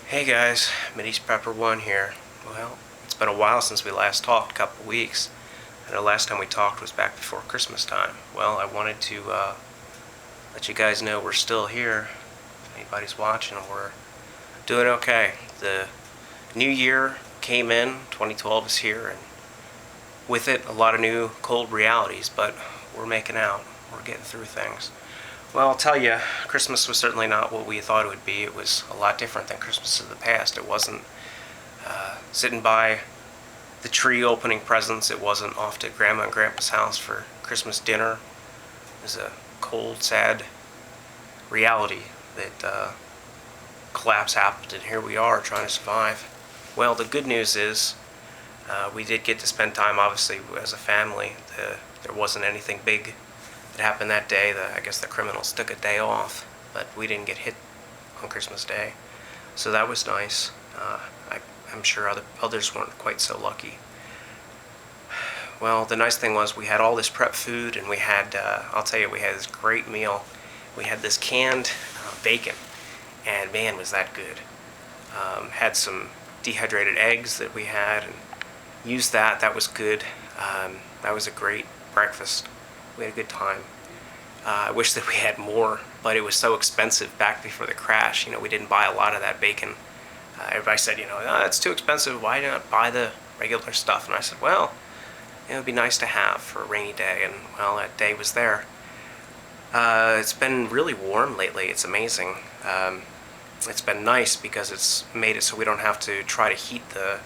Hey guys, Mideast Prepper 1 here. Well, it's been a while since we last talked, a couple weeks. I know last time we talked was back before Christmas time. Well, I wanted to let you guys know we're still here. If anybody's watching, we're doing okay. The new year came in, 2012 is here, and with it, a lot of new cold realities, but we're making out. We're getting through things. Well, I'll tell you, Christmas was certainly not what we thought it would be. It was a lot different than Christmas of the past. It wasn't sitting by the tree opening presents. It wasn't off to Grandma and Grandpa's house for Christmas dinner. It was a cold, sad reality that collapse happened, and here we are trying to survive. Well, the good news is we did get to spend time, obviously, as a family. There wasn't anything big that happened that day. I guess the criminals took a day off, but we didn't get hit on Christmas Day, so that was nice. I'm sure others weren't quite so lucky. Well, the nice thing was we had all this prep food, and we had, I'll tell you, we had this great meal. We had this canned bacon, and man, was that good. Had some dehydrated eggs that we had, and used that. That was good. That was a great breakfast. We had a good time. I wish that we had more, but it was so expensive back before the crash. We didn't buy a lot of that bacon. Everybody said, "Oh, it's too expensive. Why not buy the regular stuff?" And I said, well, it would be nice to have for a rainy day, and well, that day was there. It's been really warm lately. It's amazing. It's been nice because it's made it so we don't have to try to heat the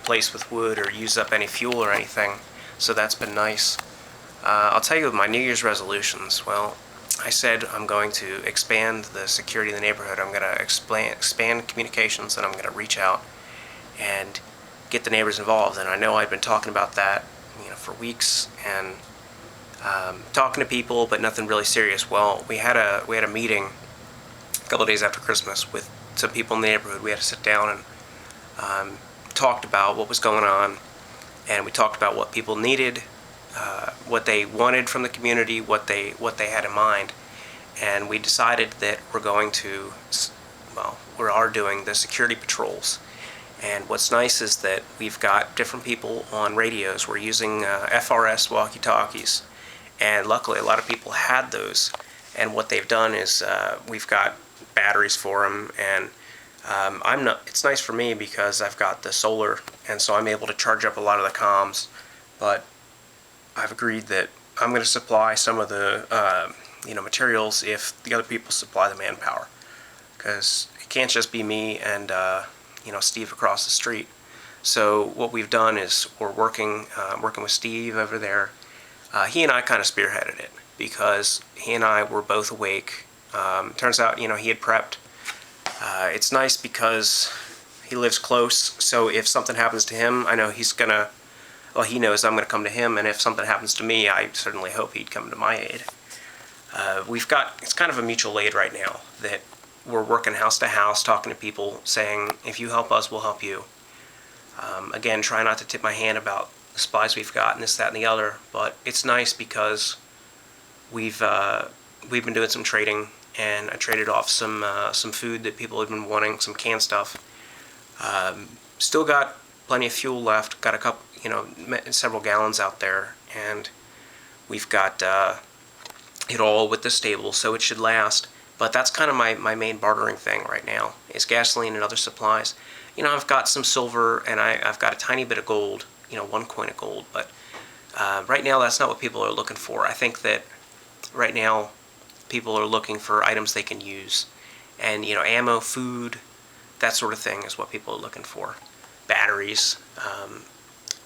place with wood or use up any fuel or anything. So that's been nice. I'll tell you my New Year's resolutions. Well, I said I'm going to expand the security in the neighborhood. I'm going to expand communications, and I'm going to reach out and get the neighbors involved. And I know I've been talking about that, for weeks, and talking to people, but nothing really serious. Well, we had a meeting a couple of days after Christmas with some people in the neighborhood. We had to sit down and talked about what was going on, and we talked about what people needed, what they wanted from the community, what they had in mind, and we decided that we are doing the security patrols. And what's nice is that we've got different people on radios. We're using FRS walkie-talkies, and luckily a lot of people had those. And what they've done is we've got batteries for them, and it's nice for me because I've got the solar, and so I'm able to charge up a lot of the comms. But I've agreed that I'm going to supply some of the materials if the other people supply the manpower, because it can't just be me and Steve across the street. So what we've done is we're working with Steve over there. He and I kind of spearheaded it because he and I were both awake. Turns out, he had prepped. It's nice because he lives close, so if something happens to him, I know he knows I'm going to come to him, and if something happens to me, I certainly hope he'd come to my aid. It's kind of a mutual aid right now, that we're working house to house, talking to people, saying, if you help us, we'll help you. Again, try not to tip my hand about the supplies we've got and this, that, and the other, but it's nice because we've been doing some trading, and I traded off some food that people have been wanting, some canned stuff. Still got plenty of fuel left, got a couple, several gallons out there, and we've got it all with the stable, so it should last. But that's kind of my main bartering thing right now, is gasoline and other supplies. I've got some silver, and I've got a tiny bit of gold, 1 coin of gold, but right now that's not what people are looking for. I think that right now people are looking for items they can use, and ammo, food, that sort of thing is what people are looking for. Batteries.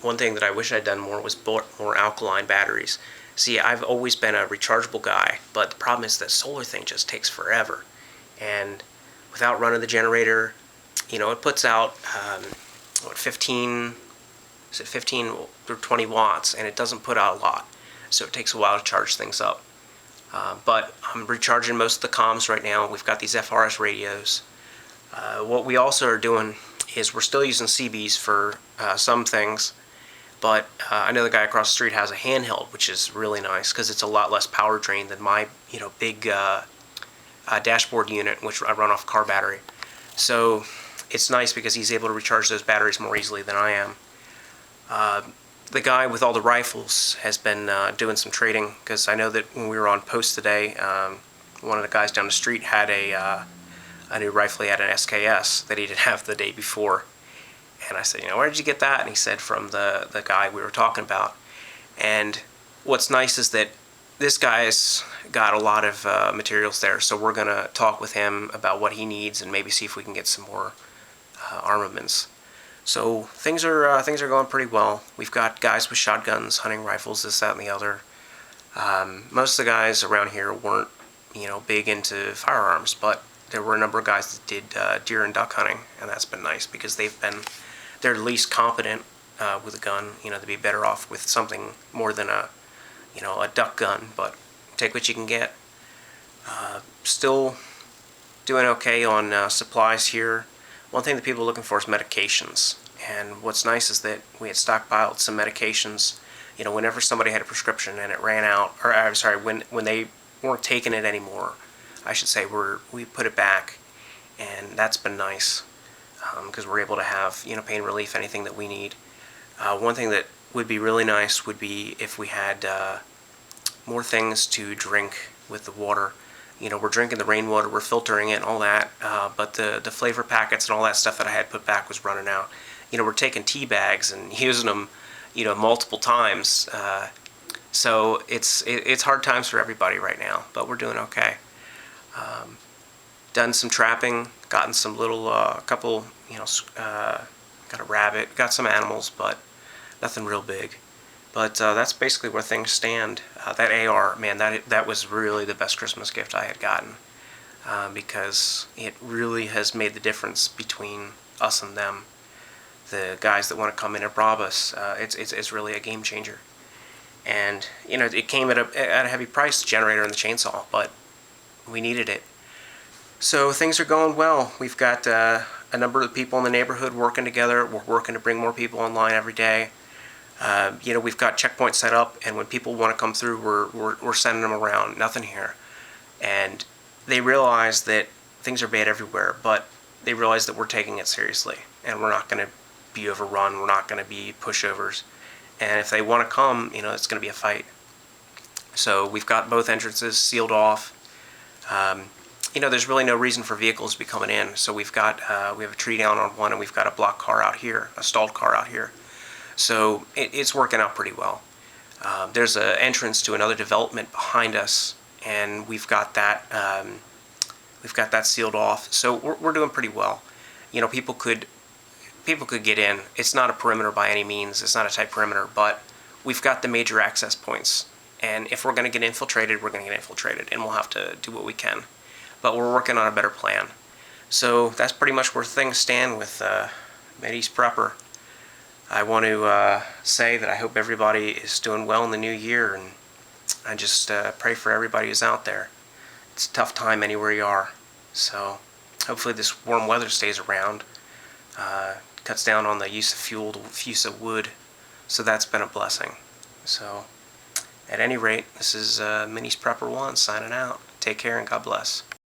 One thing that I wish I'd done more was bought more alkaline batteries. See, I've always been a rechargeable guy, but the problem is that solar thing just takes forever. And without running the generator, it puts out 15 or 20 watts, and it doesn't put out a lot. So it takes a while to charge things up. But I'm recharging most of the comms right now. We've got these FRS radios. What we also are doing is we're still using CBs for some things, but I know the guy across the street has a handheld, which is really nice because it's a lot less power drain than my big dashboard unit, which I run off car battery. So it's nice because he's able to recharge those batteries more easily than I am. The guy with all the rifles has been doing some trading, because I know that when we were on post today, one of the guys down the street had a new rifle. He had an SKS that he didn't have the day before. And I said, where did you get that? And he said, from the guy we were talking about. And what's nice is that this guy's got a lot of materials there, so we're going to talk with him about what he needs and maybe see if we can get some more armaments. So things are going pretty well. We've got guys with shotguns, hunting rifles, this, that, and the other. Most of the guys around here weren't, big into firearms, but there were a number of guys that did deer and duck hunting, and that's been nice because they're at least competent with a gun. To be better off with something more than a duck gun, but take what you can get. Still doing okay on supplies here. One thing that people are looking for is medications, and what's nice is that we had stockpiled some medications. Whenever somebody had a prescription and it ran out, or I'm sorry, when they weren't taking it anymore, I should say, we put it back, and that's been nice because we're able to have pain relief, anything that we need. One thing that would be really nice would be if we had more things to drink with the water. We're drinking the rainwater, we're filtering it and all that, but the flavor packets and all that stuff that I had put back was running out. We're taking tea bags and using them, multiple times. So it's hard times for everybody right now, but we're doing okay. Done some trapping, gotten some little, couple, got a rabbit, got some animals, but nothing real big. But that's basically where things stand. That AR, man, that was really the best Christmas gift I had gotten, because it really has made the difference between us and them. The guys that want to come in and rob us, it's really a game changer. And it came at a heavy price, the generator and the chainsaw, but we needed it. So things are going well. We've got a number of people in the neighborhood working together. We're working to bring more people online every day. We've got checkpoints set up, and when people want to come through, we're sending them around. Nothing here. And they realize that things are bad everywhere, but they realize that we're taking it seriously, and we're not going to be overrun. We're not going to be pushovers. And if they want to come, it's going to be a fight. So we've got both entrances sealed off. There's really no reason for vehicles to be coming in. So we have a tree down on one, and we've got a blocked car out here, a stalled car out here. So it's working out pretty well. There's an entrance to another development behind us, and we've got that sealed off. So we're doing pretty well. People could get in. It's not a perimeter by any means. It's not a tight perimeter, but we've got the major access points. And if we're going to get infiltrated, we're going to get infiltrated, and we'll have to do what we can. But we're working on a better plan. So that's pretty much where things stand with Mideast Prepper. I want to say that I hope everybody is doing well in the new year, and I just pray for everybody who's out there. It's a tough time anywhere you are. So hopefully this warm weather stays around. Cuts down on the use of fuel, the use of wood. So that's been a blessing. So at any rate, this is Mideast Prepper 1 signing out. Take care and God bless.